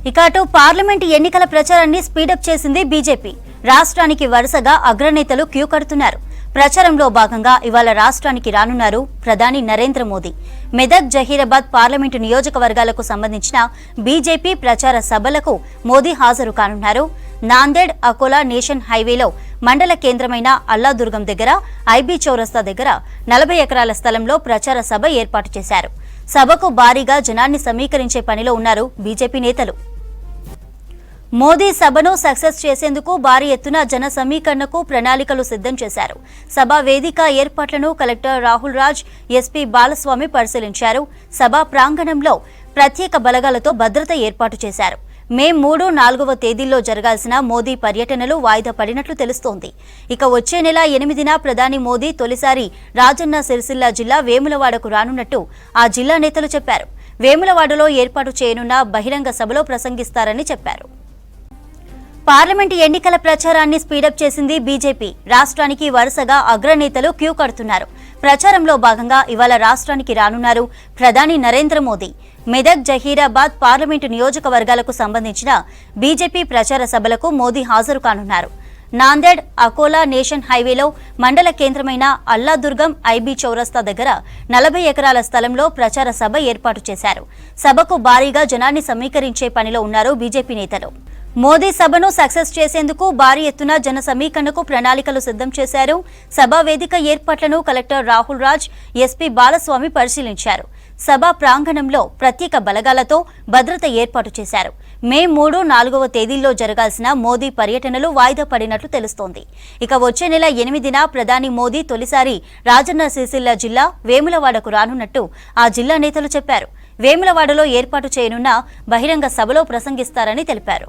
ఇక అటు పార్లమెంటు ఎన్నికల ప్రచారాన్ని స్పీడప్ చేసింది బీజేపీ. రాష్ట్రానికి వరుసగా అగ్రనేతలు క్యూ కడుతున్నారు. ప్రచారంలో భాగంగా ఇవాళ రాష్ట్రానికి రానున్నారు ప్రధాని నరేంద్ర మోదీ. మెదక్, జహీరాబాద్ పార్లమెంటు నియోజకవర్గాలకు సంబంధించిన బీజేపీ ప్రచార సభలకు మోదీ హాజరు కానున్నారు. నాందేడ్, అకోలా నేషన్ హైవేలో మండల కేంద్రమైన అల్లాదుర్గం దగ్గర ఐబీ చౌరస్తా దగ్గర 40 ఎకరాల స్థలంలో ప్రచార సభ ఏర్పాటు చేశారు. సభకు భారీగా జనాన్ని సమీకరించే పనిలో ఉన్నారు బీజేపీ నేతలు. మోదీ సభను సక్సెస్ చేసేందుకు భారీ ఎత్తున జన సమీకరణకు ప్రణాళికలు సిద్ధం చేశారు. సభా వేదిక ఏర్పాట్లను కలెక్టర్ రాహుల్ రాజ్, ఎస్పీ బాలస్వామి పరిశీలించారు. సభా ప్రాంగణంలో ప్రత్యేక బలగాలతో భద్రత ఏర్పాటు చేశారు. మే 3, 4వ తేదీల్లో జరగాల్సిన మోదీ పర్యటనలు వాయిదా పడినట్లు తెలుస్తోంది. ఇక వచ్చే నెల 8న ప్రధాని మోదీ తొలిసారి రాజన్న సిరిసిల్ల జిల్లా వేములవాడకు రానున్నట్టు ఆ జిల్లా నేతలు చెప్పారు. వేములవాడలో ఏర్పాటు చేయనున్న బహిరంగ సభలో ప్రసంగిస్తారని చెప్పారు. పార్లమెంటు ఎన్నికల ప్రచారాన్ని స్పీడప్ చేసింది బీజేపీ. రాష్ట్రానికి వరుసగా అగ్రనేతలు క్యూ కడుతున్నారు. ప్రచారంలో భాగంగా ఇవాళ రాష్ట్రానికి రానున్నారు ప్రధాని నరేంద్ర మోదీ. మెదక్, జహీరాబాద్ పార్లమెంటు నియోజకవర్గాలకు సంబంధించిన బీజేపీ ప్రచార సభలకు మోదీ హాజరు కానున్నారు. నాందేడ్, అకోలా నేషన్ హైవేలో మండల కేంద్రమైన అల్లాదుర్గం ఐబీ చౌరస్తా దగ్గర 40 ఎకరాల స్థలంలో ప్రచార సభ ఏర్పాటు చేశారు. సభకు భారీగా జనాన్ని సమీకరించే పనిలో ఉన్నారు బీజేపీ నేతలు. మోదీ సభను సక్సెస్ చేసేందుకు భారీ ఎత్తున జన సమీకరణకు ప్రణాళికలు సిద్ధం చేశారు. సభా వేదిక ఏర్పాట్లను కలెక్టర్ రాహుల్ రాజ్, ఎస్పీ బాలస్వామి పరిశీలించారు. సభా ప్రాంగణంలో ప్రత్యేక బలగాలతో భద్రత ఏర్పాటు చేశారు. మే 3, 4వ తేదీల్లో జరగాల్సిన మోదీ పర్యటనలు వాయిదా పడినట్లు తెలుస్తోంది. ఇక వచ్చే నెల 8న ప్రధాని మోదీ తొలిసారి రాజన్న సిరిసిల్ల జిల్లా వేములవాడకు రానున్నట్టు ఆ జిల్లా నేతలు చెప్పారు. వేములవాడలో ఏర్పాటు చేయనున్న బహిరంగ సభలో ప్రసంగిస్తారని తెలిపారు.